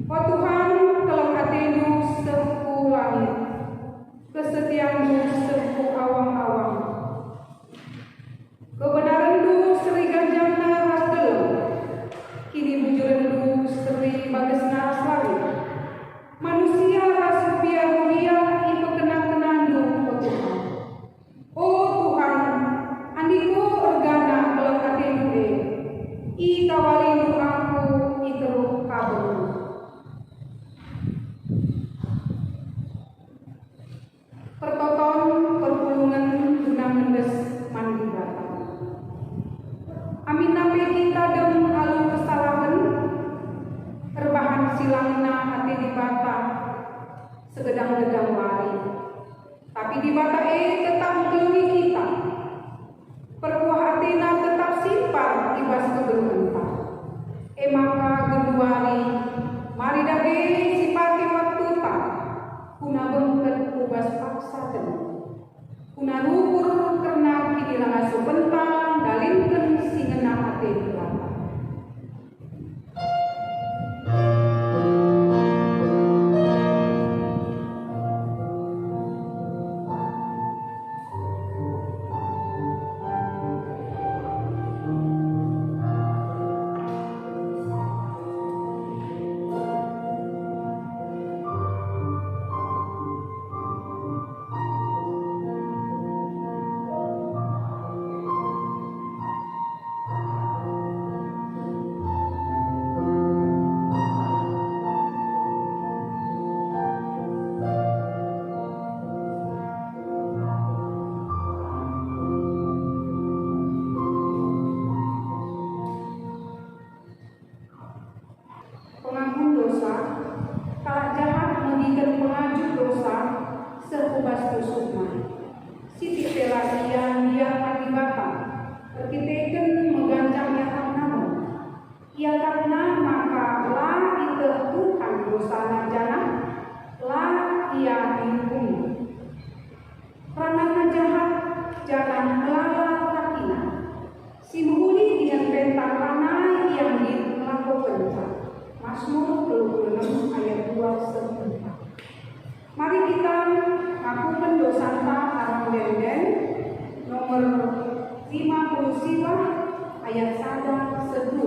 Oh Tuhan, kalau hatimu sepuh langit, kesetiaanmu sepuh awang-awang, kebenaranmu seri ganjana rasdelem, kini bujuranmu seri bagesna aslari, manusia rasubia-rubia ibu kenang-kenandu oh Tuhan. Oh Tuhan, andiko organa kalau hatimu i kawalindu aku iteruh kabur. Pertoton perpulungan guna mendes mandi batang. Amin nape kita dem alu kesalahan, terbahan silangna hati di bata, segedang-gedang lari. Tapi di bata tetap menggelungi kita. Perkuah hatina tetap simpan ibas kegeluhan. Maka geduari, mari dage sipati waktu tak. Kuna bengket ubas paksa den, kuna luhur kerna kini langa sebentar dalinken singena hati belakang. Kalak jahat mengikat pengaju dosa sekubas tusukna. Siti pelasian yang mati batang, terkiteken menggancang yang namun. Ia karena maka lah itu Tuhan dosa najana, lah ia dihukum. Karena jahat jalan melala lakina. Si muhuni dengan bentang tanah yang dilakukan. Mazmur 26 ayat 2 sampai 4. Mari kita ngaku dosanta arang denden nomor 57 ayat 1-2.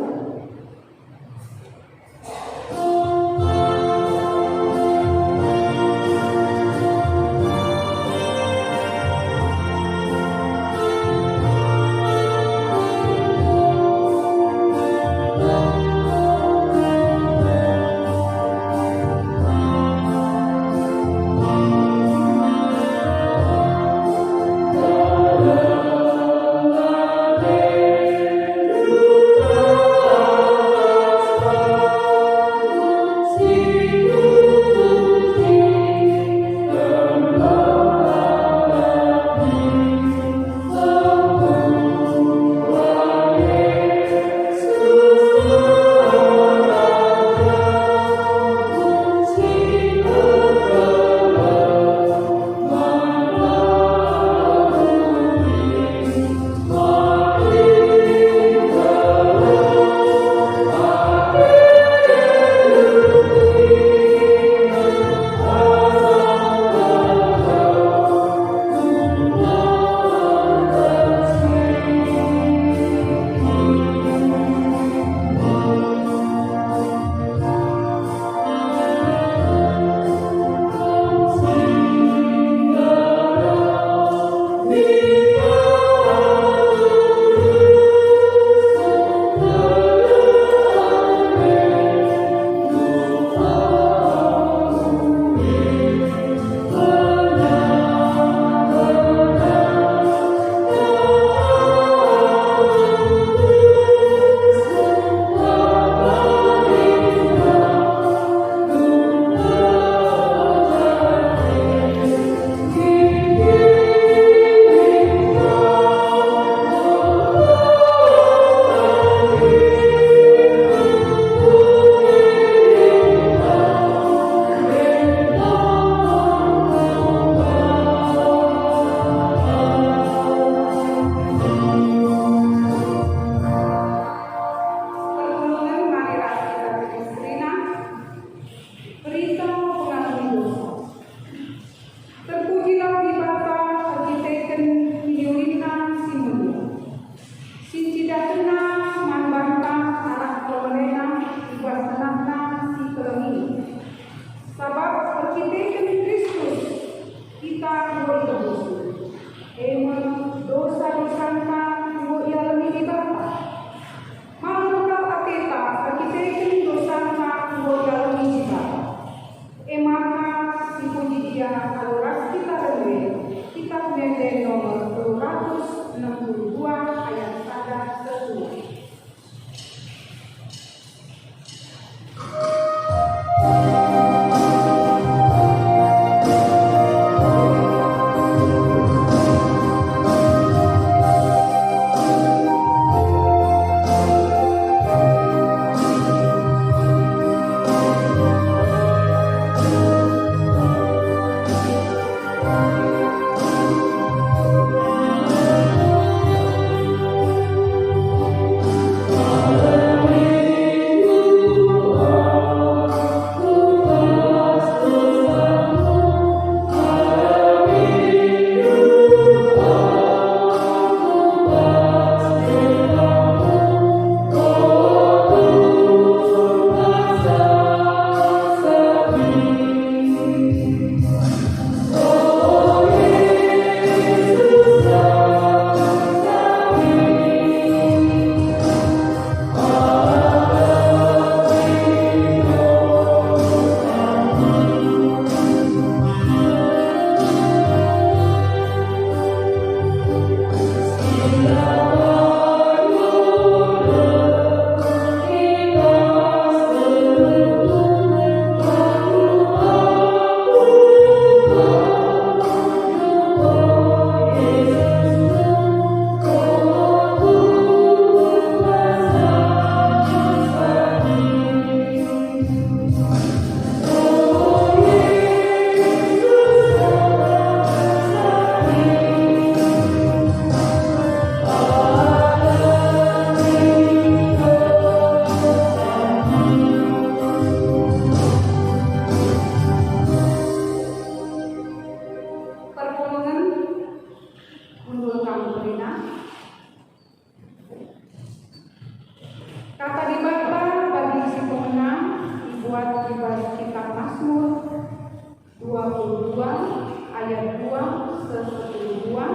buah,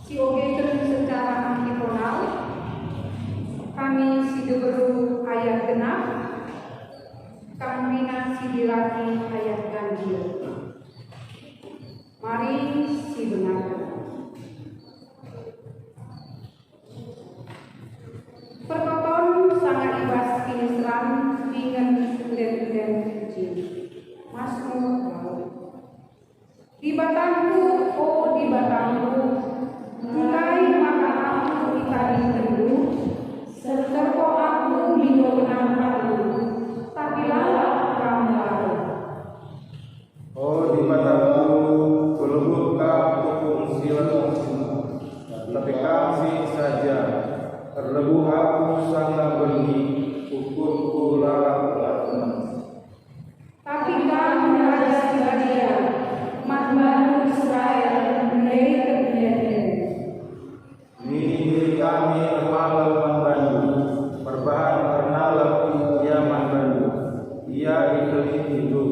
si ogekeun secara antitonal, kami si deberu ayat genap, kami si dilaki ayat ganjil. Mari si benar. Pertoton sangat ibas kinisran dengan enden-enden kecil. Mazmur laut. Di batangku, oh di batangku, engkai maka aku ikadi teduh, serta aku minum nampakmu, tapi lalap kamu lalu. Oh di batangku, kelubukah hukum silat, tapi kasih saja. Terlebuh aku sangat bengi, ukurku lalap tenang. Tapi kamu raja Sibadia, Matbanu Israel, menjadi kemudian. Ini kami malam membantu, berbahan karena lebih ia membantu, ia diberi hidup.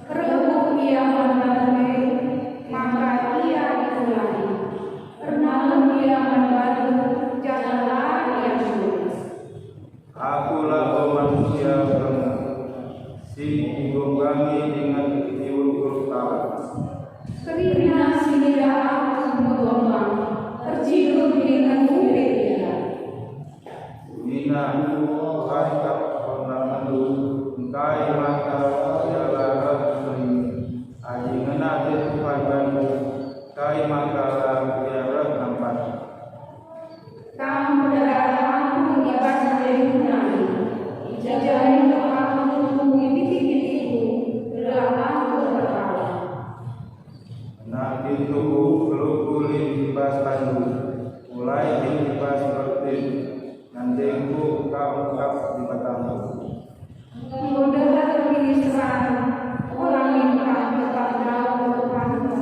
Terlebuh ia membantu, maka ia diulangi. Karena ia membantu, janganlah ia sulit. Akulah manusia berenang, si digonggangi dengan tiwul utara. Kerina sinida aku berlombang, tercium dengan kulit dia. Bina Tuhan tak pernah mendu, engkai mata ialah resmi. Aji ngena Tuhan bantu, kai maka ialah nampak. Kamu berdarah aku ibas dari hunani, jajahin aku mengibiti-ibitiku, belah aku berkala. Nak dituku kulit libas tandu, mulai libas bertin, nandengku kau ungkap di batangku. Mudah terpilih serang, orang minta tetap jauh berpanta,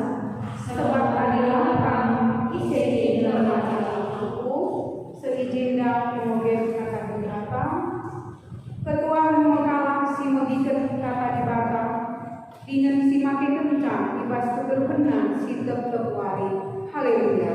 sebab adalah kamu isi dalam hati aku, seijinda mengogek kata berapa, ketua mengkalang si megiken kata di bata, dengan si makin kencang, ibas keberkenan si tep-tep wari. Haleluya.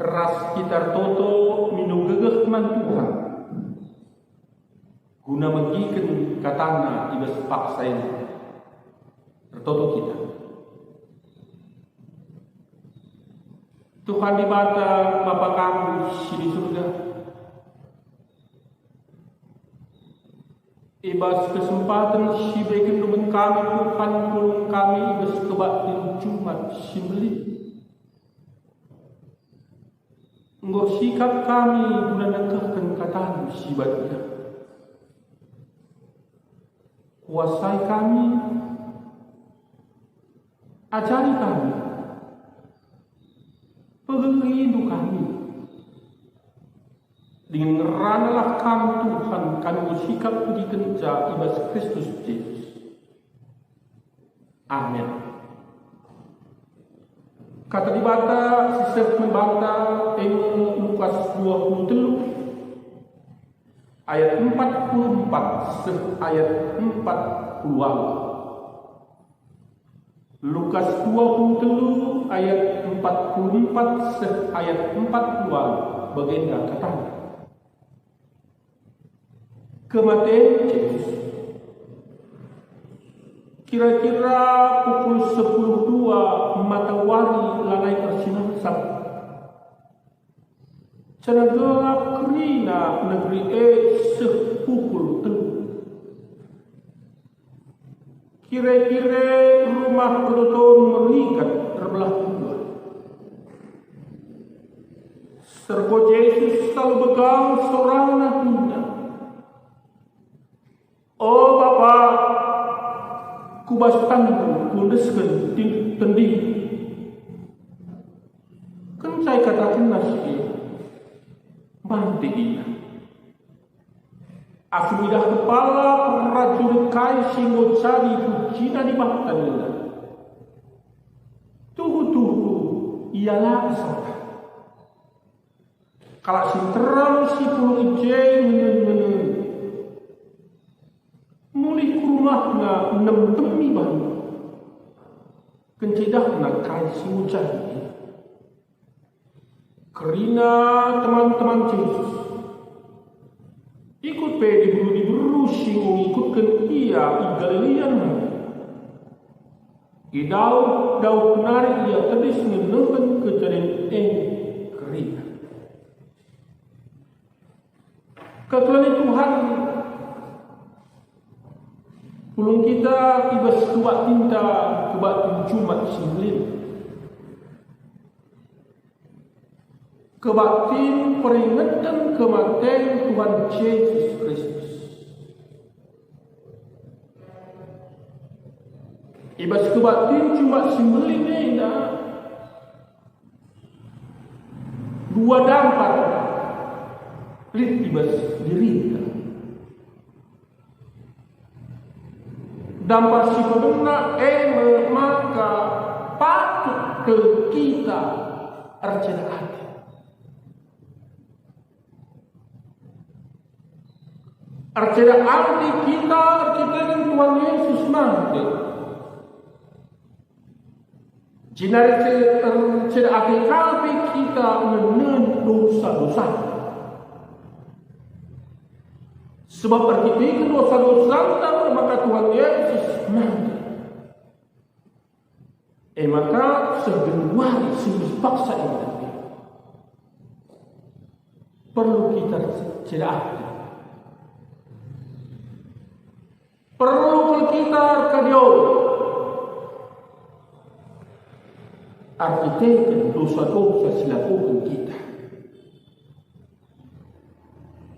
Ras kita toto minu gegeh man Tuhan guna megiken katana ibas paksa ini tertoto kita Tuhan di bata Bapa kami di surga ibas kesempatan si berikan dengan kami Tuhan tolong kami ibas kebaktian Jumat simbeli Ngor sikap kami guna nekahkan katamu sibatnya. Kuasai kami, ajari kami, pegeri hidup kami. Dengan ranalah kami Tuhan, kami bersikap pergi kerja ibas Kristus Yesus. Amin. Kata di bata, sisir membata Lukas 23 ayat 44 ayat 40. Lukas 23 ayat 44 ayat 40 baginda katanya. Kematian Yesus. Kira-kira pukul 10.02 matahari lanai tersinar sang. Cenegara kerina negeri sepukul telur. Kira-kira rumah kedoton merikat terbelah dua. Serko Yesus selalu begang seorang nantinya. Oh Bapa, kubas tanggung kundeskan tending. Kan saya katakan nasi, Mantiina. Aku midah kepala prajurit kai singo cari kucina di bahtanina. Tuhu ialah sana. Kalau si terang si pulung ijeng muli ke rumahnya 6 demi baru. Kencedahna kai singo cari. Kerina teman-teman Yesus ikut diburu singgung ikutkan ia Galilian. Daud menarik ia tadi mengenalkan kejadian kerina. Ketuhanan Tuhan pulung kita ibas kebat tinta kebat Jumat 9. Kebatin peringatan kematian Tuhan Yesus Kristus. Ibas kebatin cuma simbolinnya 2 dampar lit ibas dirita. Dampar si pemenang maka patut ke kita arcana hati. Arcana arti kita dengan Tuhan Yesus mati. Jika arcana arti kalbi kita menen dosa-dosa. Sebab arti dosa-dosa maka Tuhan Yesus mati. Maka segenuari sungguh paksa ini perlu kita arcana arti. Perlu kita kadio artikan dosa-dosa silakukan kita.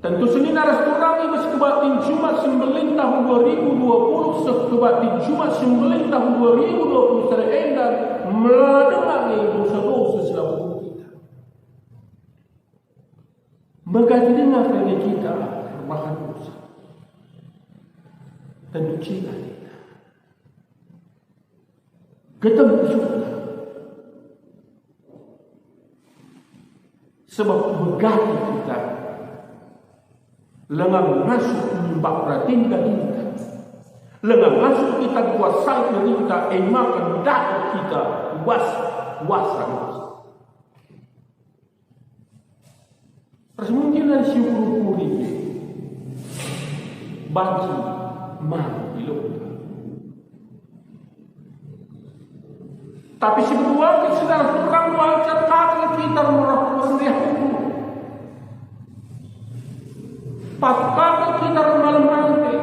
Tentu seni naras turangi kebatin Jumat 9 tahun 2020 sekebatin Jumat 9 tahun 2020 secara endar melalui dosa-dosa silakukan kita. Maka dengar dari kita bahan dosa. Tentu cinta kita ketemu surga. Sebab begati kita lengang masuk menyembah pratinda kita, lengang masuk kita kuasai kita, makan dapat kita kuasa. Terus mungkin ada syukur ini bagi mati tapi sebetulnya sedang terang wajar kaki kita merah hukum. Patkala kita malam nanti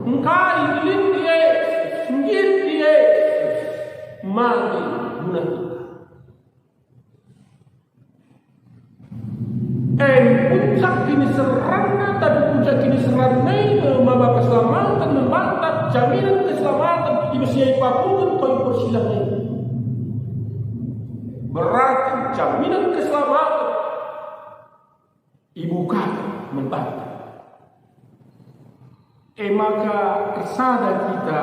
engkau ingin dia mati guna kita. Puncak kini serana tapi puncak kini serana membawa keselamatan membantah jaminan keselamatan di Mesir Papua kau persilahkan. Berarti jaminan keselamatan ibu kami membantah. Maka kesada kita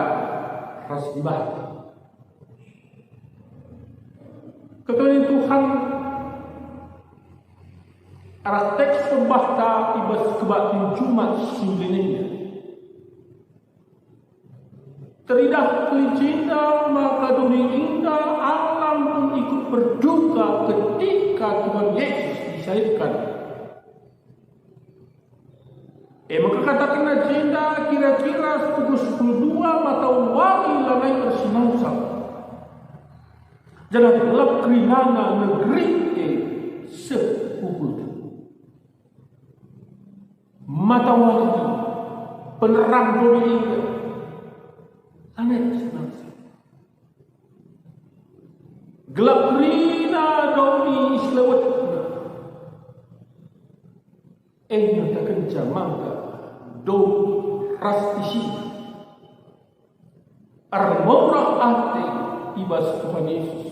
harus dibantah. Ketuhanan Tuhan arah teks pembahta ibas kebatin Jumat simbolinnya. Teridah kelincinta maka dunia indah alam pun ikut berduka ketika Tuhan Yesus disalibkan. Maka katakanlah jenda kira-kira pukul 12 mata wangi lanai bersinausa. Jangan gelap kerilana negeri sepukul mata wangi penerang dunia lanai bersinausa. Gelap kerina doni selawat takkan jamangka do rastisi armorah ate ibas Tuhan Yesus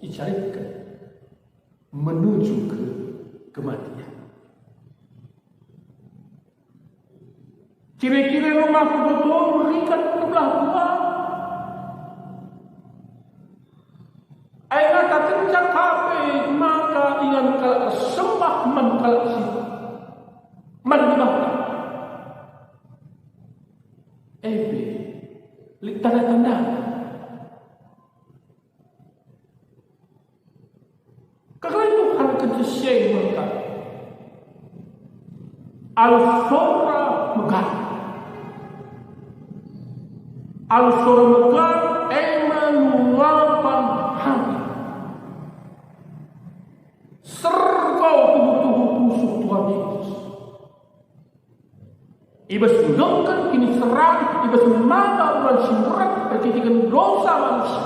dicarikan menuju ke kematian. Kira-kira rumah betul berikan belah dua. Aina tak kencang kape maka dengan kalau sembah kalau si menibahkan. Tanda-tanda. Karena itu kan kejadian mereka. Al-Sura Megar. Al-Sura Megar meluapkan hati. Serkau tubuh-tubuh busuk Tuhan Yesus. Ibas mengangkat kini serang, ibas menambah bulan simrat berkitikan dosa manusia.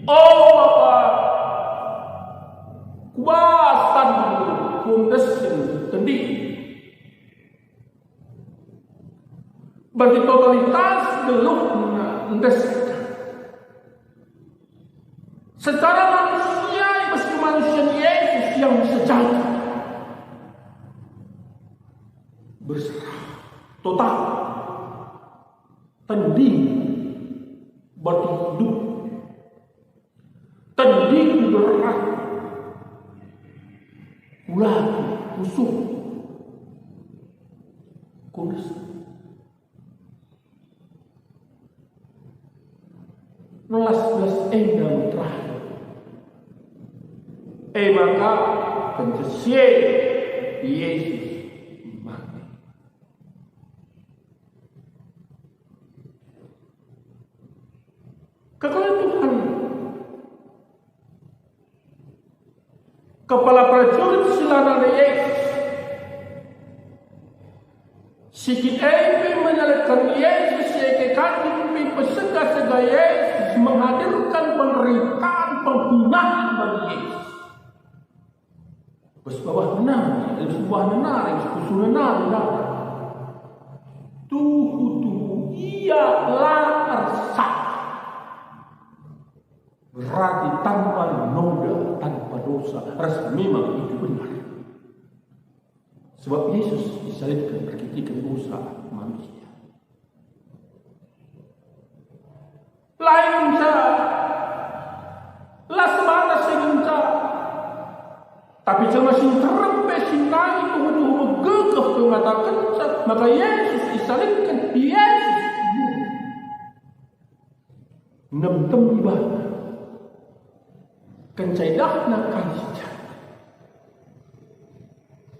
Oh Bapa, kuasan kundesin tendi. Bagi totalitas geluh mendesak. Secara manusia, ibas kemanusiaan Yesus yang sejati. Berserah total tanding berarti hidup, tanding berat ulah musuh kudus belas endam terakhir maka pencesian Yesus kekal Tuhan kepala prajurit silangan Yesus sikit menyalakan Yesus yaitu kaki pesega-sega Yesus menghadirkan penderitaan penghinaan bagi Yesus. Bawah benar, sebuah benar, susu benar, tuhu ia larsak. Berarti tanpa noda, tanpa dosa. Rasa memang itu benar. Sebab Yesus disalibkan berkitikan dosa manusia. Lain lah sebatas segenca. Tapi cuma sing terempe sing naik tuh megegeh mengatakan maka Yesus disalibkan. Yesus nem ibadah. Kencaidah kasih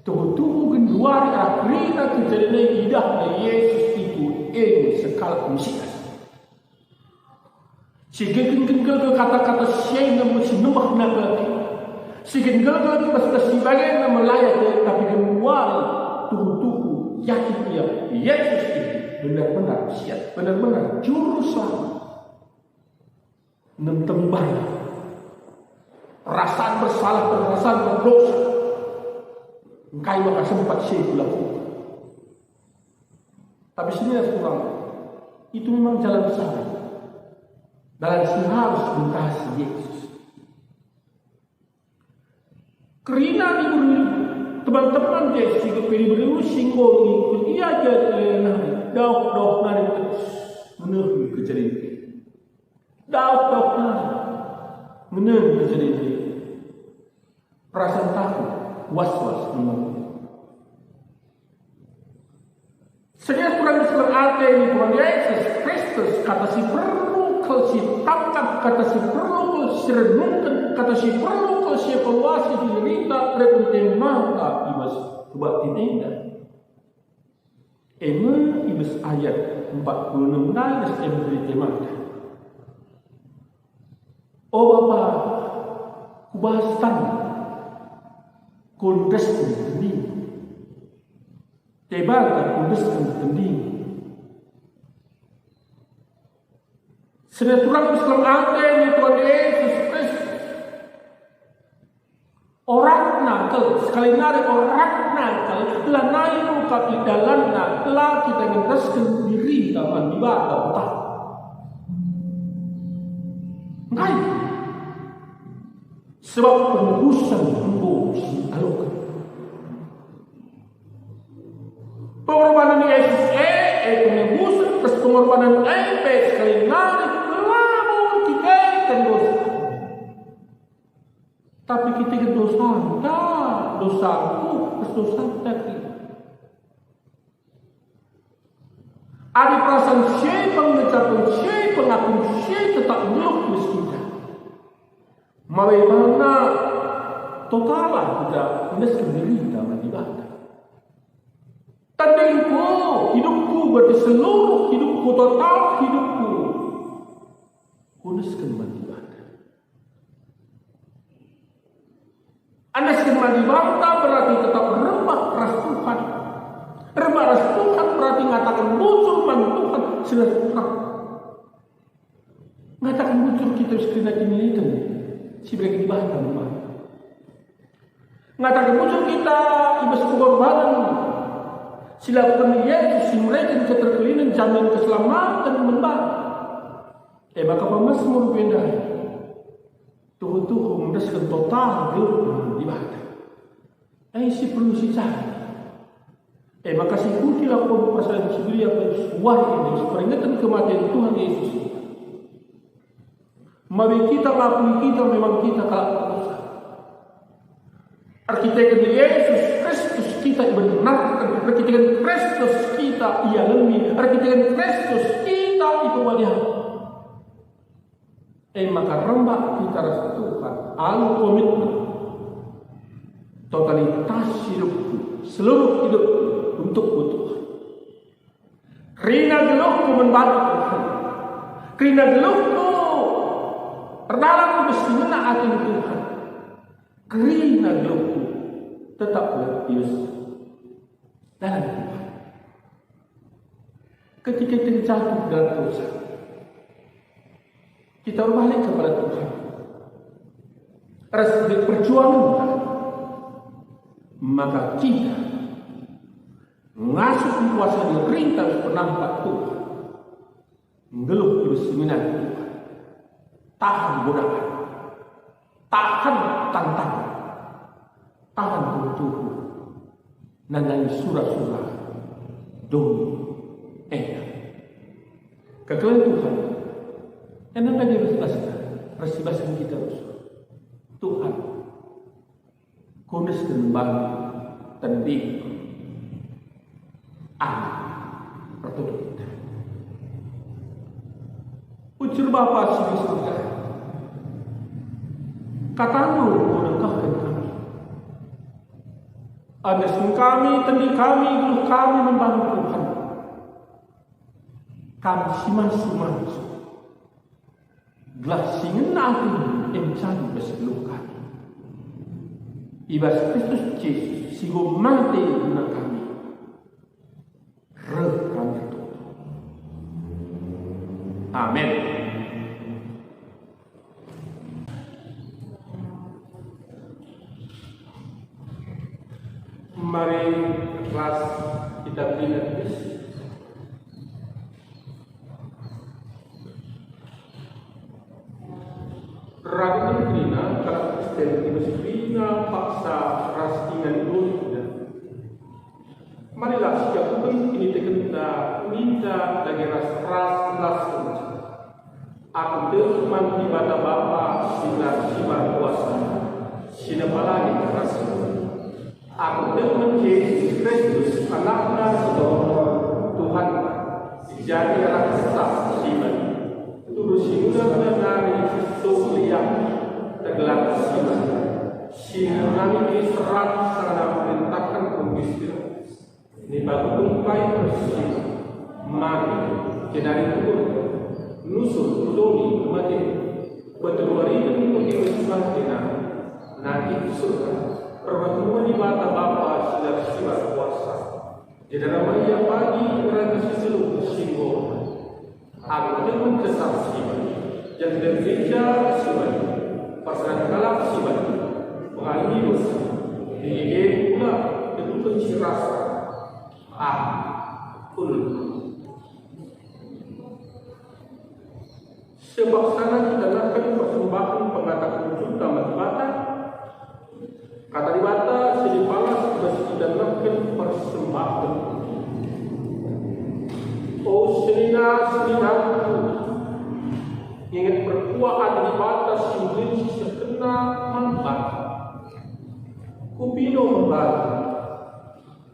tuh genduari akhirnya kejadian idahnya Yesus itu sekal musik. Si genggel kata-kata siang yang mesti nembah naga. Si genggel pas sebagai nama layak tapi genduari tuh yakin dia Yesus itu benar-benar siap, benar-benar juru selamat. Nem tembak. Perasaan bersalah, perasaan berdosa. Engkau maka sempat saya lakukan. Tapi sini kurang. Itu memang jalan salah. Dan si harus mengasihi Yesus. Kerana diberi teman-teman Yesus juga beri singgol ikut ia jadi dauk nari terus menuju kejadian. Dauk nari menuju kejadian. Perasaan takut, was-was menunggu. Sejak kurang Islam ada ini Tuhan Yesus Kristus kata si perlu kalau si tangkap kata si perlu kalau si renungkan kata si perlu kalau si evaluasi diderita rebutin mata ibas kebatin indah. Ibas ayat 46 nangis berita mata. Oh Bapa, kubahas tanah. Kundes tending. Tebaga kundes tending. Seneturang Islam ada ini Tuhan Yesus Kristus. Orang nakal, sekali nari orang nakal, telah naik muka di dalamnya, telah kita ngendaskan diri dalam ibadah utama. Sebab pengurusan hamba dialokkan. Pengorbanan Yesus pengurusan atas pengorbanan sekali narik melamun kita kan dosa. Tapi kita kan dosa, dosaku atas dosa kita. Ada perasaan syai pengecapan syai pengakun syai tetap belum kita. Bagaimana totalah kita menyesal diri dalam ibadah. Tandingku, hidupku berarti seluruh hidupku, total hidupku kunaskan ibadah. Anda sekali ibadah berarti tetap rembah ras Tuhan. Rembah ras Tuhan berarti mengatakan bocor man Tuhan sudah Tuhan. Mengatakan bocor kita sekali ini itu. Sebagai ibadah rumah. Mengatakan bocor kita ibas pengorbanan. Silakan Yesus memberikan keterkelinan jamin keselamatan membah. Maka pemazmur benda. Tuhan mendaskan total gelap ibadah. Si perlu si cari. Maka si kutilah pasal sebelum apa suara ini peringatan kematian Tuhan Yesus. Mari kita mengakui kita memang kita kalah dosa. Arkitek Yesus Kristus kita benarkan, arkitek Kristus kita ialami, arkitek Kristus kita itu melihat. Maka rembak kita rasa Tuhan, alu komitmen, totalitas hidupku, seluruh hidupku untuk Tuhan. Karena geluhku membantu Tuhan, karena geluhku terdalam mesti menaati Tuhan. Karena geluhku tetaplah Yesus dalam Tuhan. Ketika kita jatuh dalam dosa, kita berbalik kepada Tuhan. Rasa perjuangan, maka kita mengasuh kuasa dirintas penampak Tuhan. Ngeluh terus menanti Tuhan. Tahan godaan, tahan tantangan, tahan tubuh, nanai surah-surah, doni, kekalian Tuhan, enak aja bersibaskan kita Tuhan, kondisi dan bangga, tendik, pertutup kita. Ucur Bapa di surga, katamu mudahkan kami. Andaskan kami, tendik kami, geluh kami membantu Tuhan. Kami siman-siman, gelah singen aku encani berseluruh kami. Ibas Kristus Yesus, singgung mati guna kami. Kami Tuhan. Amin. Mari kelas kita berikan Rakyat Krina, kalau Kristen Krina paksa ras dengan dunia. Marilah setiap pun ini kita minta lagi ras aku teman ibadah Bapa sinar kuasa sinar palagi ras. Aku teman Yesus Kristus anaknya Tuhan jadi raksasa siman. Turus singgah dari Tuhan tergelar siman. Sinar ini serat sangat merintahkan pemikiran. Ini baru tumpai bersih. Mari jenari turun nusur tudoni kematian bertuari dan mengirimkan dina nanti surga pertemuan di mata Bapa sudah siap kuasa di dalam Maria pagi kerana seluruh simbol aku dengan kesaksian yang dari gereja siwan pasangan kalap siwan mengalami dosa diingat pula ketutupan rasa sebab sana kita lakukan persembahan pengatakan juta mati kuat di batas simulasi sekena manfaat. Kupino membantu.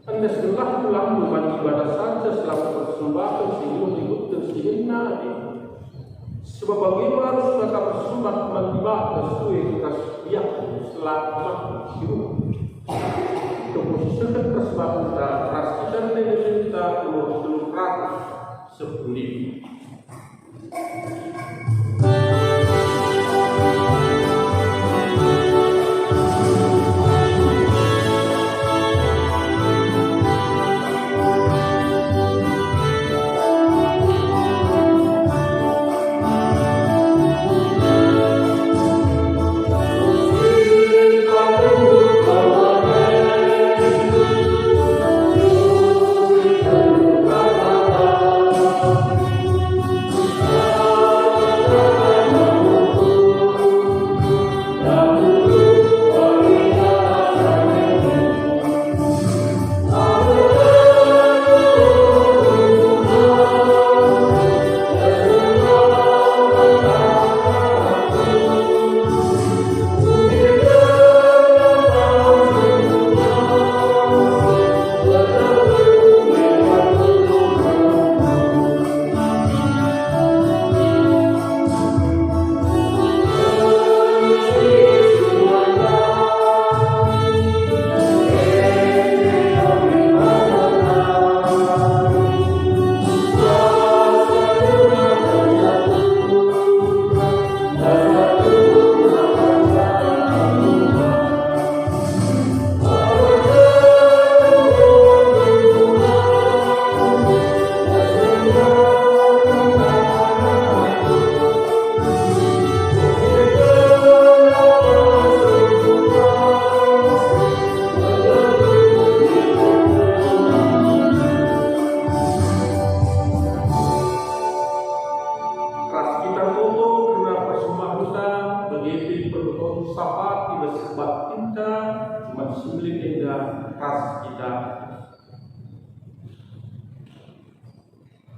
Anda setelah pulang rumah ibadah saja selama persembahan sehingga ikut tersihina. Sebab bagaimana harus kata persembahan mandibat sesuai kasbiak selama hidup. Keposisional persembahan kita rasakan dengan kita telur ratus sepuluh.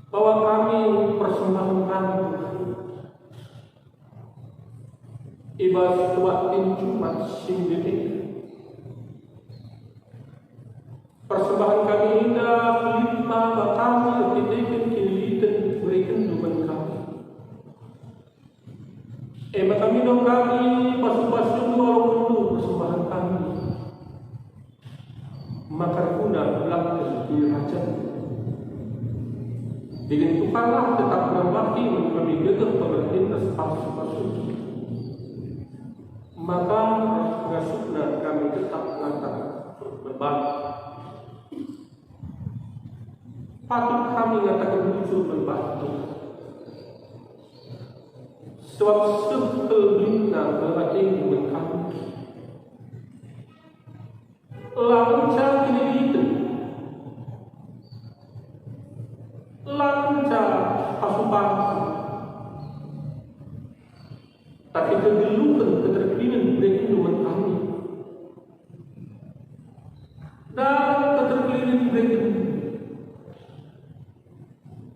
Bahwa kami persembahkan ibadah waktin Jumat sendiri. Persembahan kami indah lima kami ditekan kinilitan berikan duman kami. Kami dong kami pasu-pasu walaupun persembahan kami. Maka guna belakang di raja. Dengan tukarlah tetap menambahki kami gegah pemerintah pasu-pasu. Maka ngasukna kami tetap mengantar berbalik. Patut kami mengatakan muncul membantu. Sebab sebelumnya berarti dengan kami. Lancar ini itu. Lancar pasukan. Tapi kegeluhan, keterkinian mereka dengan kami. Dan keterkinian mereka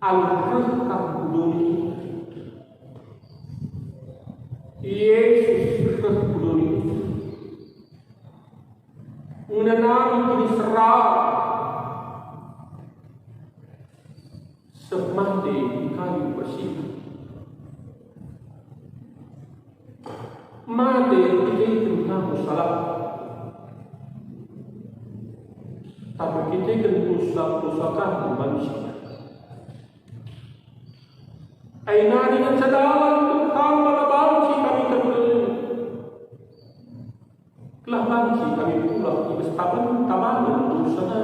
al-Qur'an dunia. Yesus dunia. Menanami kini serah semati di kayu bersih. Mati kita itu salah. Tapi kita kan usahakan manusia. Aina dengan sadawan Tuhan mengabangsi kami terkeliling. Telah bangsi kami pulang di bestaban taman berusaha.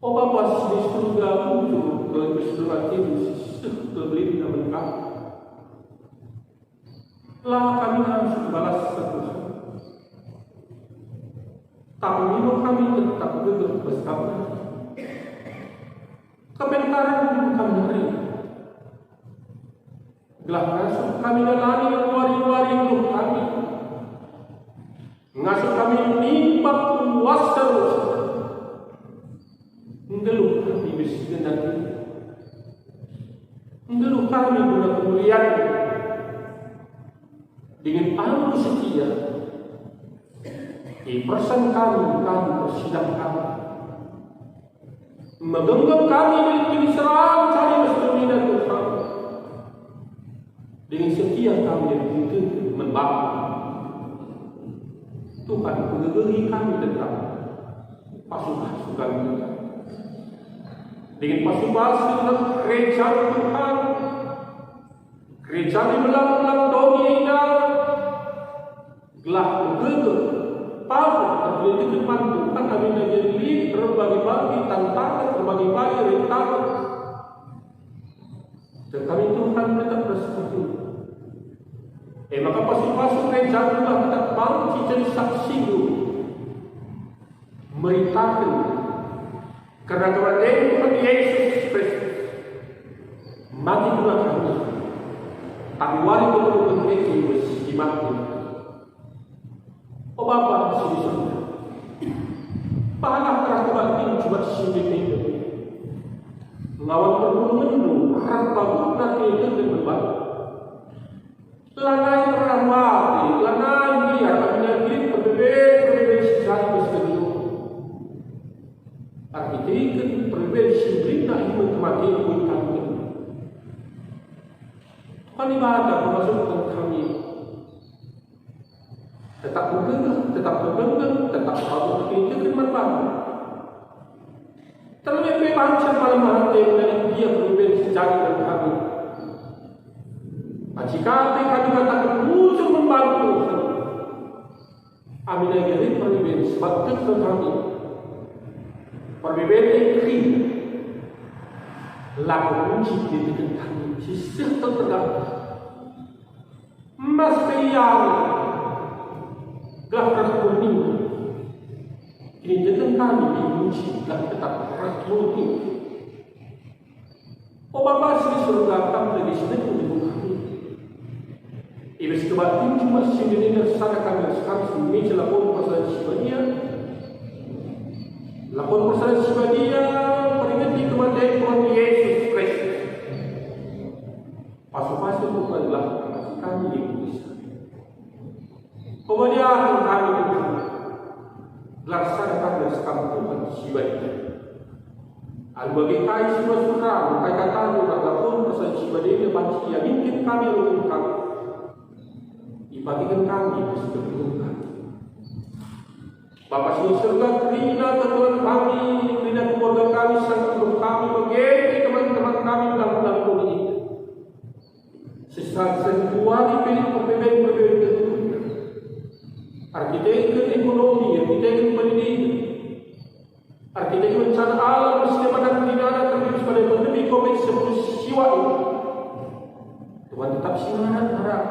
Oh Bapa di surga muncul ke keseluruhan sebelum namun kami. Telah kami harus balas seterusnya. Tapi minum kami tetap gegah bersama. Kebentaran kami hari. Gelah ngasuh kami nalani wari-wari hidup kami. Ngasuh kami nimpak kuasa ngeluh kami bersihin nanti. Mengeluh kami guna kemuliaan dengan anugerah setia. Persan kami bersidang kami. Menggenggam kami dengan penisaraan cari mestermina Tuhan. Dengan setia kami yang dituntut membangun. Tuhan menggegeri kami tentang pasukan kami. Dengan pasukan kerajaan Tuhan, kerajaan yang melang-lang dunia indah, gelah menggegeri Pablo terjadi di depan Tuhan kami menjadi berbagai-bagai tantangan, berbagai-bagai rintangan. Dan kami Tuhan tetap bersekutu. Maka pasukan kerajaan Allah tetap bangkit jadi saksi dulu, meritakan karena kepada Tuhan Yesus Kristus mati pula kami. Kami wari betul-betul mereka di mati. Oh Bapa di surga, pahala kerana kebaktian cuma sini ini. Mengawal perlu harta guna kita dan berbalik. Lanai ramai, lanai biar kami hidup berbeza sejarah bersekutu. Artikan berbeza berita iman kematian kita. Tuhan ibadah memasukkan kami. Tetap bergerak, tetap berbentuk, tetap bagus kita kemanfaat. Terlebih baca malam hati dari dia berbeza sejarah kami. Jika kami katakan musuh membantu, kami negeri perbedaan sebab itu kami perbedaan ekstrim laku kunci di dekat kami sisa terdapat mas kalian gelar kuning ini dekat kami dikunci dan tetap terkunci. Oh Bapa di surga kami di sini pun Iblis kebaktian cuma sendiri tersanakan sekarang ini celapun persoalan sibadia. Lapun persoalan sibadia peringati kematian Tuhan Yesus Kristus. Pasu-pasu itu adalah kami di Indonesia. Kemudian kami itu laksanakan sekarang Tuhan sibadia. Al-bagi kai sibasurang, kai kata lapun persoalan sibadia banci yang mungkin kami lakukan. Bagikan kami bersekutu kami. Bapa di surga, terima Tuhan kami, terima keluarga kami, sangat kami, bagi teman-teman kami dalam ini. Sesaat sebuah pilih berbeda. Arsitek ekonomi, arsitek pendidikan, arsitek bencana alam, setiap ada pidana tertulis pada pandemi COVID-19 siwa ini. Tuhan tetap semangat harap.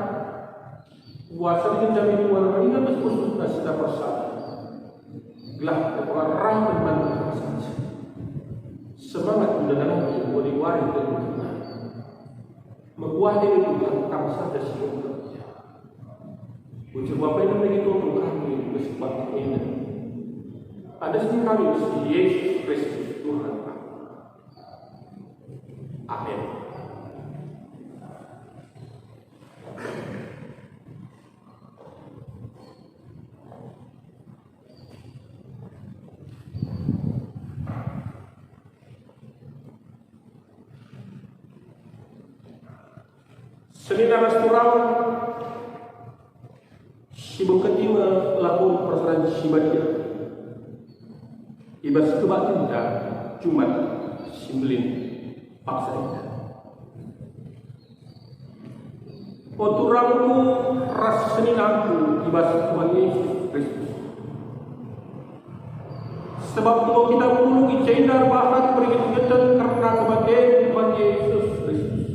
Kuasa dengan jamin Tuhan ingat betul sudah sudah bersatu. Gelah kepengarah dan manfaat saja. Semangat muda dalam yang boleh waris dan berkenan. Menguasai itu tentang saja siapa. Ucap apa yang begitu untuk kami bersifat ini. Ada sini kami mesti Yesus Kristus Tuhan kami. Amin. Senina restoran si berketima lapor persoalan sibadia. Ibas kebatin dah Jumat Simblin paksa kita. Oturangku ras seninaku ibas Tuhan Yesus Kristus. Sebab kalau kita perlu dicendar bahan peringatan karena kebatian Tuhan Yesus Kristus.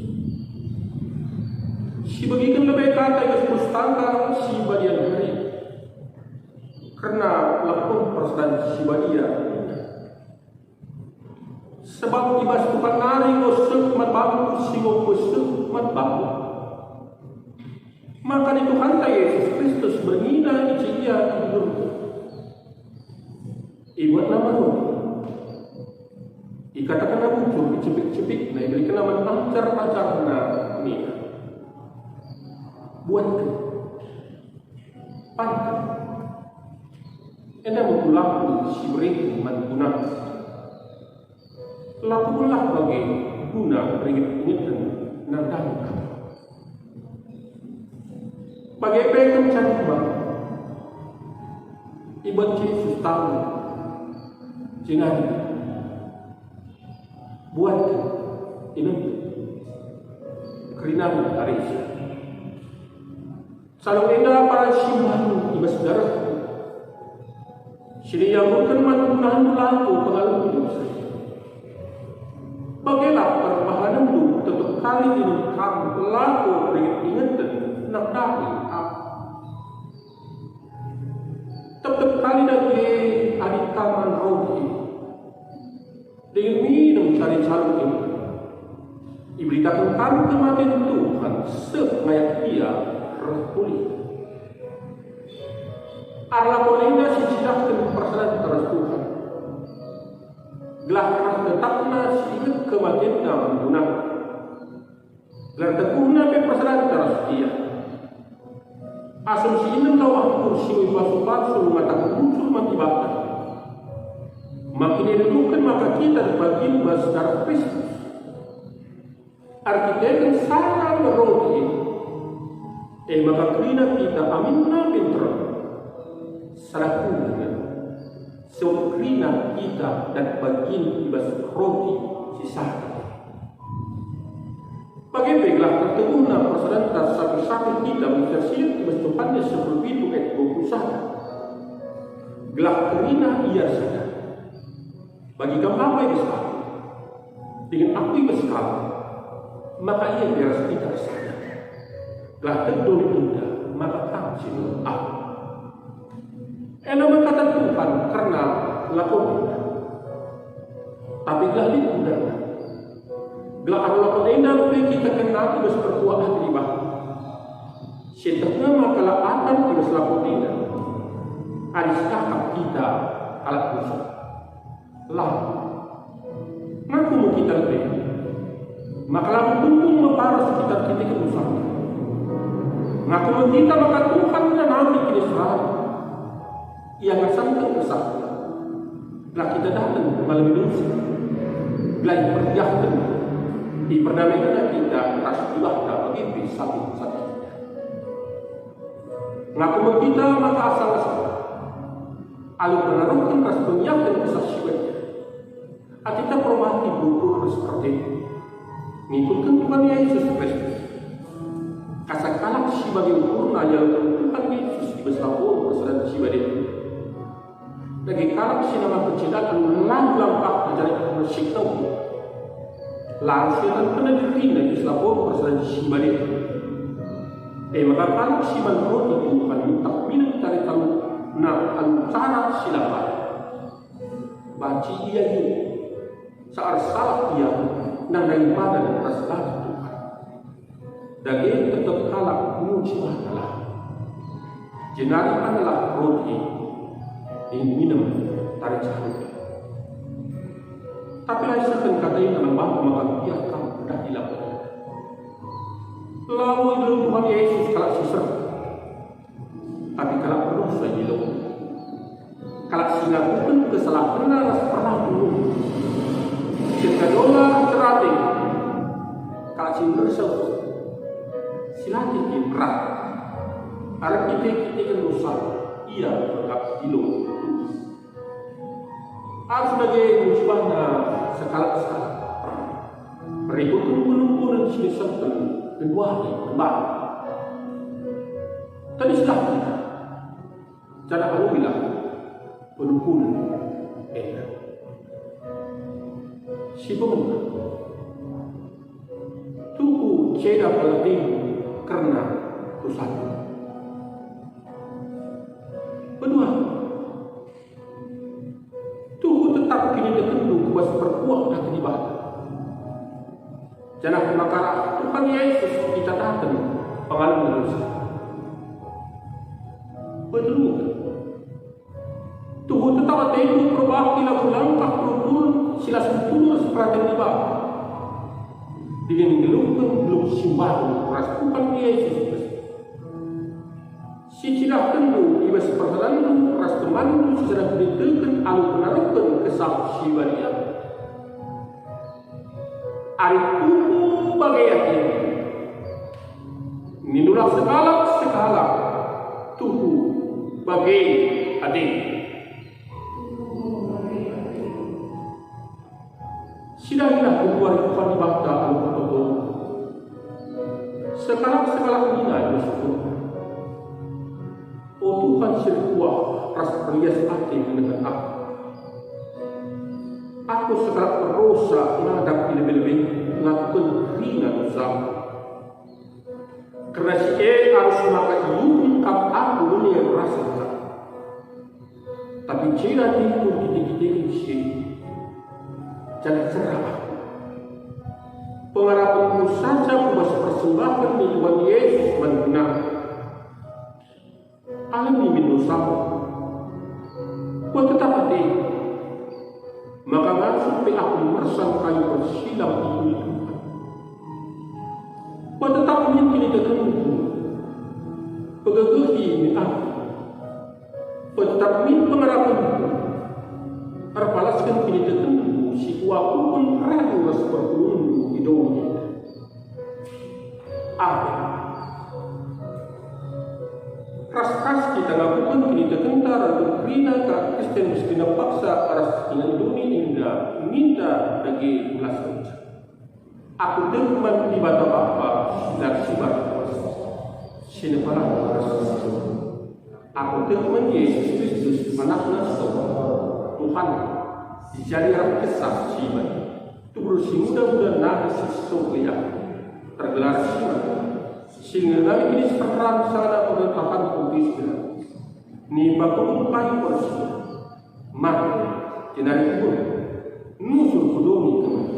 Si bagikan lebih kata ke pustaka si badian hari karena lakon persoalan si badia sebab ibas tukan nari gosok mat babu si gosok mat babu maka itu kata Yesus Kristus berngina iciya hidup ibuat nama lu ikatakan muncul cepik-cepik na diberi nama ajar-ajar na ni. Buat ke? Pantai. Anda mengulaku si beri mangguna. Lakulah bagi guna ringgit-ringgit nandang. Bagi pekan cakap, ibadah Yesus tahu jangan buat ini kerana Aris. Selalu ada para simpan ibadah saudara. Sini yang bukan mantunan laku pengaruh hidup saya. Bagilah perbahanan itu tetap kali ini kamu laku ingat nak dahi tetap kali lagi adik taman roti dengan minum cari calon ini diberitakan kami kematian Tuhan semayat dia pulih. Allah bolehnya sisidahkan perasaan terus Tuhan. Gelah tetapnya sihat kematian dalam dunia. Gelah teguhnya perasaan terus dia. Asumsi ini lawan kursi basuh-basuh mengatakan muncul mati bakar. Makin didudukan maka kita dibagi secara Kristus. Artinya salah berroti. Maka kerana kita aminna pintar. Serakunya sekrina kita dan bagian ibas roti sisa. Bagaimana tertegunah perasaan satu-satu kita menyaksikan ibas Tuhannya sebelum itu berusaha. Gelap kerina ia saja. Bagi kamu apa ibas kamu? Dengan aku ibas kamu, maka ia biasa kita saja. Gelap tertulis tidak, maka kamu sini aku. Nama kata Tuhan karena lakukan. Tapi gelah itu mudah. Gelah lakukan ini kita kenal itu berkuah di bawah. Setengah maka lakukan itu lakukan ini. Ada sikap kita alat khusus. Lalu, ngaku mau kita lebih. Maka lalu tunggu membalas sekitar kita kerusakan. Ngaku mau kita maka Tuhan menanami kita selalu. Ia akan sampai kesal. Bila kita datang melalui dosa, bila perjahatan di perdamaian kita rasa ibadah bagi satu-satu. Ngaku kita maka asal-asal. Alu menaruhkan rasa penyakitan kesaksiannya. Kita permati berukur seperti itu. Mengikutkan Tuhan Yesus Kristus. Kasakalak si bagi ukurna yang Tuhan Yesus dibesarkan bersama si bagi lagi kalau si nama penciptaan langkah mencari bersikap langsung kena diterima di selapor bersama si bagi maka kalau si menurut itu bukan minta minum dari kamu nak cara silapan baci dia itu saat salah dia nak daripada dan rasa Tuhan daging tetap kalah muncul adalah jenari adalah roti ingin minum tarik cahaya. Tapi Aisyah kata ini dalam bahawa maka biarkan dah dilakukan. Lalu itu Tuhan Yesus kalau sisir. Tapi kalau perlu saya dilakukan. Kalau singakukan kesalahan pernah dulu. Sekedola terating. Kalau singgir silakan berat. Karena kita kan rusak. Ia berkata dilakukan. Sebagai musibahnya sekala-sekala berikutnya penumpunan sini serta kedua kembali tadi sudah kita cara Allah bilang penumpunan si pemenang tuku ceda penting karena usaha kedua tetap kini tertentu kuas berkuah dan ibadah. Jangan maka Tuhan Yesus kita datang pengalaman dosa. Betul. Tuhan tetap ada itu perubahan bila langkah berubah sila sepuluh seperti ibadah. dengan gelungkan belum simbang ras Tuhan Yesus Kristus. Si tidak tentu iba seperhalan ras teman itu secara ditentukan alu penarukan kesaksian dia. Ari tubuh bagai yakin. Minulak sekala tubuh bagai adik. Sidanglah keluar Tuhan di bangsa al-Qur'an. Sekarang mina bersyukur. Oh Tuhan sirkuah rasa perhias hati dengan aku. Aku sekarang berosa menghadap lebih-lebih melakukan rina dosa. Kerana si harus memakai yungkap aku ini rasa. Tapi jika itu kita-kita si jangan serah aku. Pengharapanku saja aku persembahkan di Tuhan Yesus mengenal. Alami dosamu. Kau tetap hati. Maka masuk pe aku mersang kayu bersilam di Tuhan. Kau tetap ingin kita ketemu. Pegagahi ini aku. Kau tetap ingin pengharapanku. Terbalaskan kita ketemu. Si kuaku pun ragu seperti hidupnya. Ras-ras kita lakukan kini terkentar berkrina ke Kristen mesti paksa ras dengan dunia indah minta bagi belas kerja. Aku teman di bata bapa dan sibar sini para aku teman Yesus Kristus anaknya Tuhan dijadi orang kesah siman itu berusia muda-muda nasi sesungguhnya tergelar siman sehingga kami ini sekarang sana pemerintahan Kristus ni bakul pai berusia maka jenari pun nusur kudomi kemana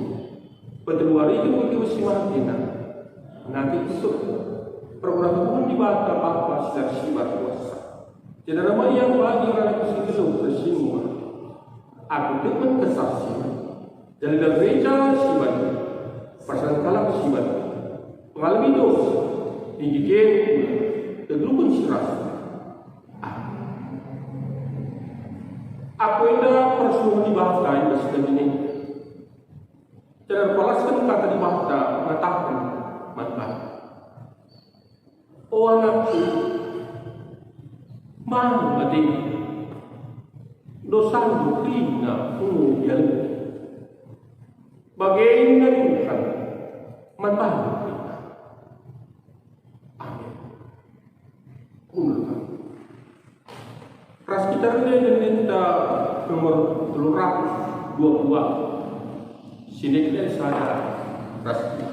pedeluari itu pun diusia mahtina nanti kusuk perbuatan pun dibaca apa sedar sibar kuasa jenara yang bagi orang kesinggelu bersimua aku teman kesaksian dari gereja siwan pasal kalah siwan mengalami dosa digigit terlupun siras aku indah persoalan di bahasa yang bersedang ini cara balaskan kata di bahasa mengatakan mantan oh anakku mana adik dosa dukrina kemudian bagaimana Tuhan membantu kita. Amin. Kunul. Ras kita ini nomor 322. Sini kita sadar ras kita.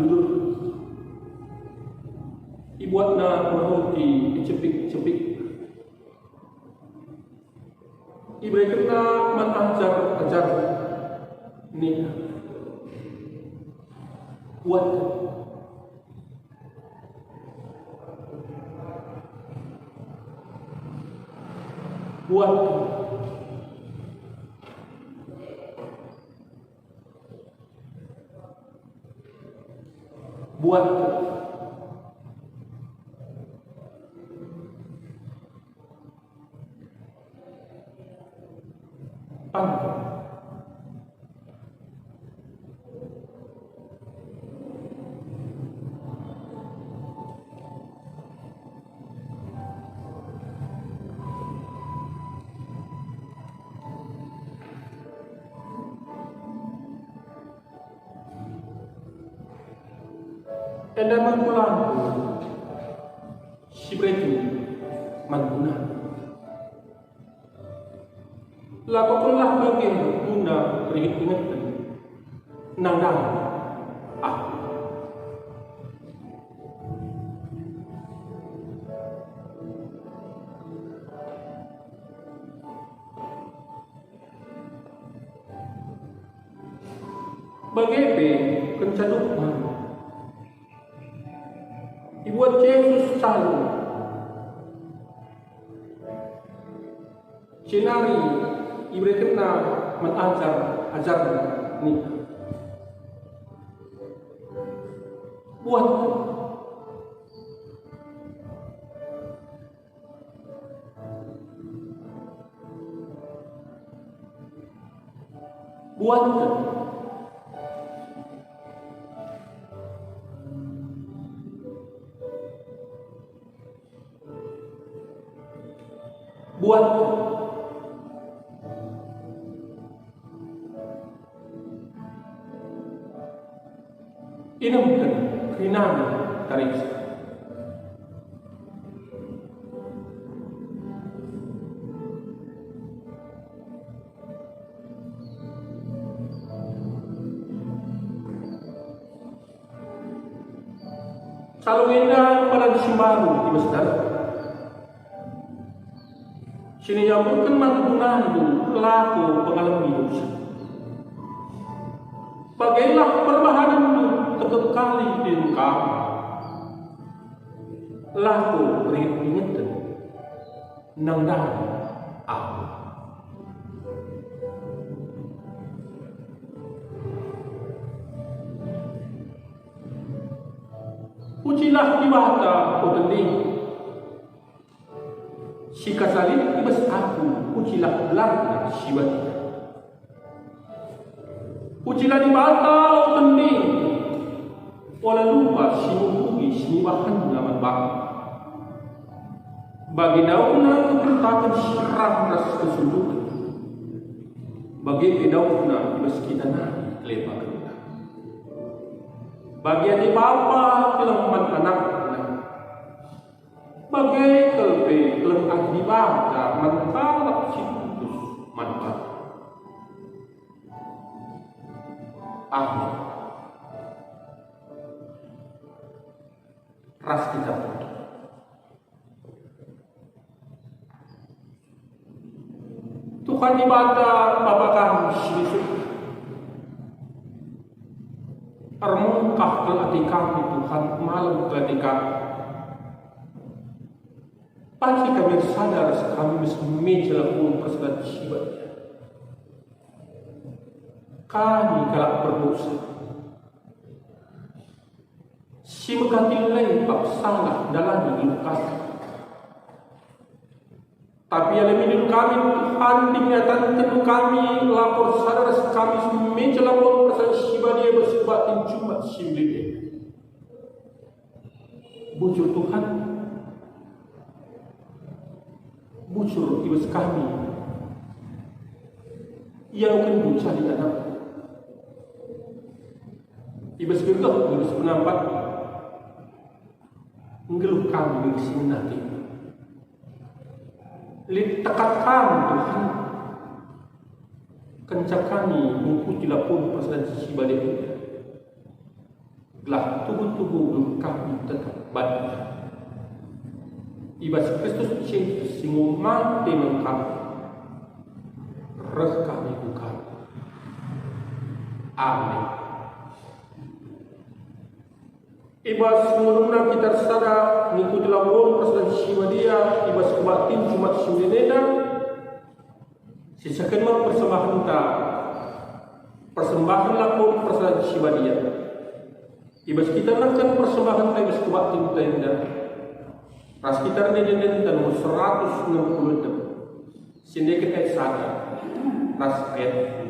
duduk. Ibuatna meruti cepik-cepik. Ibrahim kena mengajar ni buat Enda mangkulan si Bretu mangguna. Laku kelah bagi guna ingat nang bagi kencaduk Ibuat Yesus selalu Cenari Ibrahim kena ajar ni buat inamkan rinami tarik kalau indah pada simbaru di besar sini jambutkan mangkunan laku pengalami hidup bagailah perbahanan kali di muka laku peringatan nang dah aku ucilah di mata utendi si kasalin ibas aku ucilah belar siwat ucilah di mata utendi wala lupa sinubugi siniwahan naman ba bagi daw na kepertakan sirang ras kesundukan bagi daw na ibas kita na lepa kita bagi ati papa kelaman anak bagi kelpe kelam ati bata mantalak situs manfaat amin ras kita Tuhan dibaca babakan silisuk armungkah kelati kami Tuhan malam kelati kami pasti kami sadar kami meja pun persedat sibatnya kami galak berdosa si mengganti lain bab salah dalam hidup kami. Tapi yang lebih kami Tuhan dinyatakan tentu kami lapor sadar kami menjelapun perasaan siba dia bersebatin cuma simbilnya. Bujur Tuhan, bujur ibas kami yang akan buca di anak. Ibas gergah, ibas penampak ngeluh kami di sini nanti. Litakkan Tuhan, kencak kami mengikuti lapun perasaan sisi balik. Gelah tubuh-tubuh kami tetap baik. Ibas Kristus Jesus sing mati mengkap reh kami bukan. Amin. Ibas mengurungna kita sadar mengikuti lawon Presiden Siwadia ibas kebatin Jumat Simenena sisakan mau persembahan lakon Presiden Siwadia ibas kita nakkan persembahan ibas kebatin tenda ras kita neden dan 160 sini kita sadar ras ayat.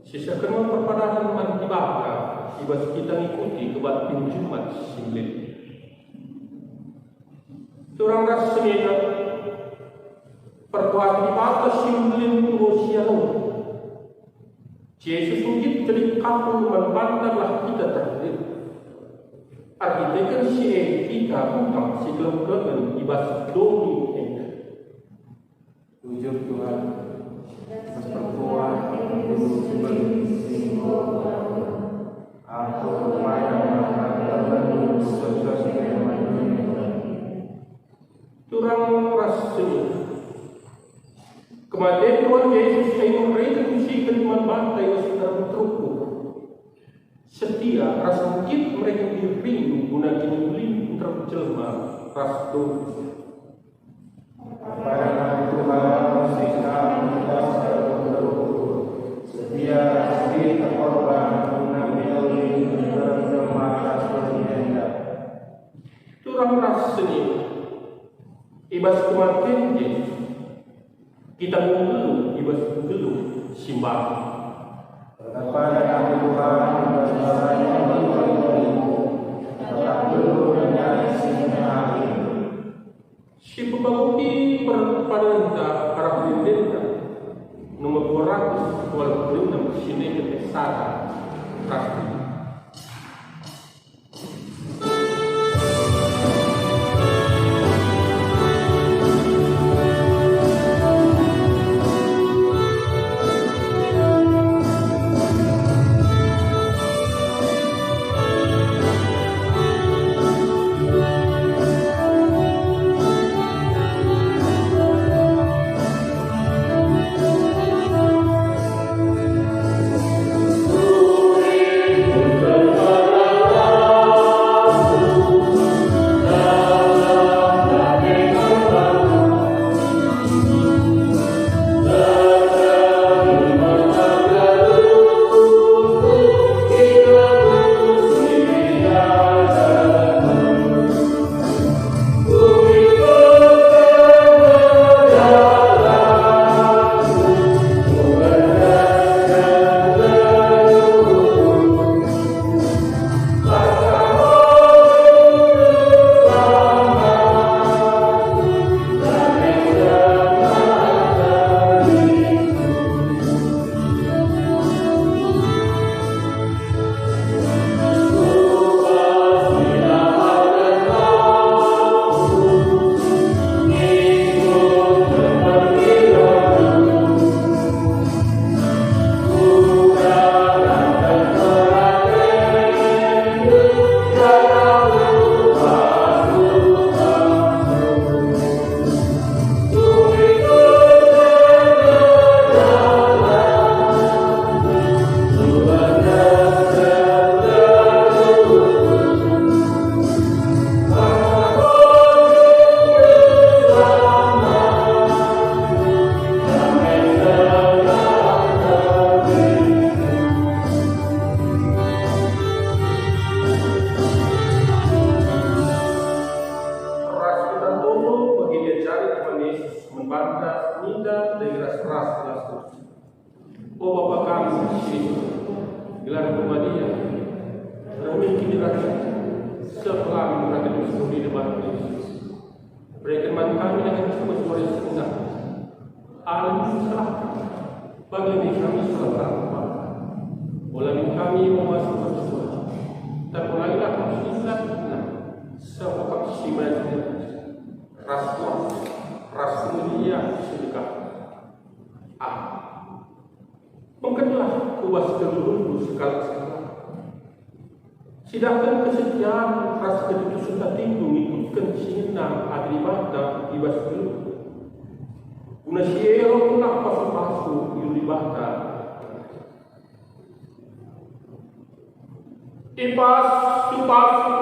Sisakan perpadanan mantibaka ibas kita ngikuti kebatin Jumat Simlin. Turang rasanya perkuat di batas Simlin Tuosiano. Yesus mungkin telik kapul membantarlah kita terhadap. Artikan si kita bukan si kelengkelan ibas domi enda. Puji Tuhan. Perempuan dulu sebelum aku turang rasanya kematian Tuhan Yesus yang mereduksikan membantai saudara terukuk setia rasa mungkin mereka dirimu guna kini melindung terjelma ras doa pada Tuhan siksa setia asli terkorban mengambil berjemaah berjenda. Turang rasanya ibas kematian Yesus kita mengeluh ibas mengeluh simbah. Kepada Tuhan bersalahnya mengeluh tetap dulu dengan sinyal si pembangunan perpaduan para pendeta nomor 226 sini kesada pasti. kami sih gelar Muhammadiyah kami kini rasa sepelang berada di suri depan Yesus. Berikan kami dengan semua suara senang. Alam salah bagi kami salah Ulangi kami memasuki surga. Terulanglah kami Islam sebab siman Rasul mulia sedekah. Mungkinlah kuas keluhurmu segala-segala. Sidangkan kesetiaan rasa itu sudah tinggung ikutkan sinang adribata ibas dulu. Guna sielo pula pasu-pasu yulibata. Ipas pasu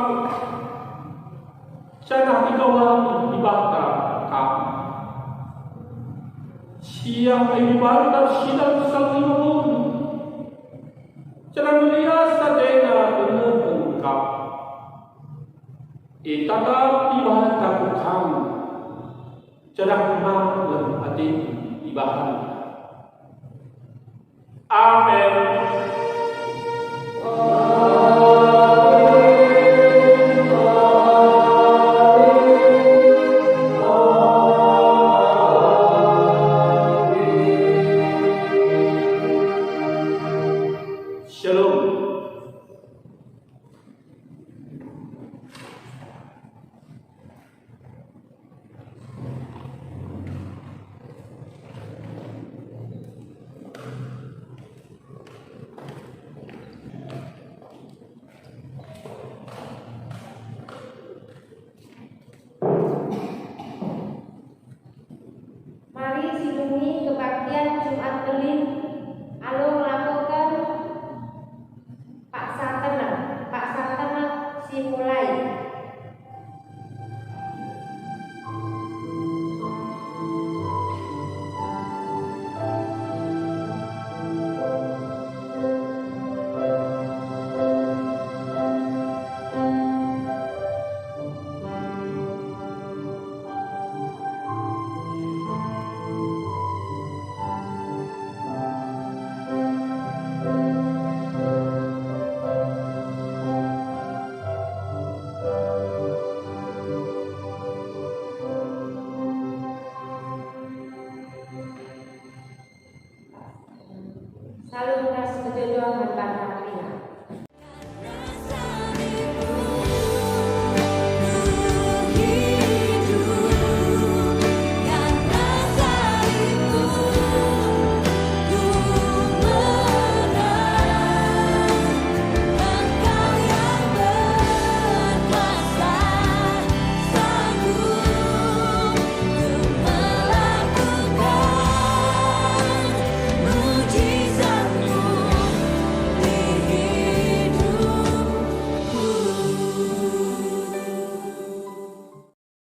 canah dikawal dibata kap. Siang dibata sidang salibun. Canah melihat sadena berlengkap. Itatap dibata kukam. Canah malam hati dibahas. Amin. Mari silungi kebaktian Jumat Keling. Alung lakukan Pak Satana simulai. Salam ras kejodohan Bapak.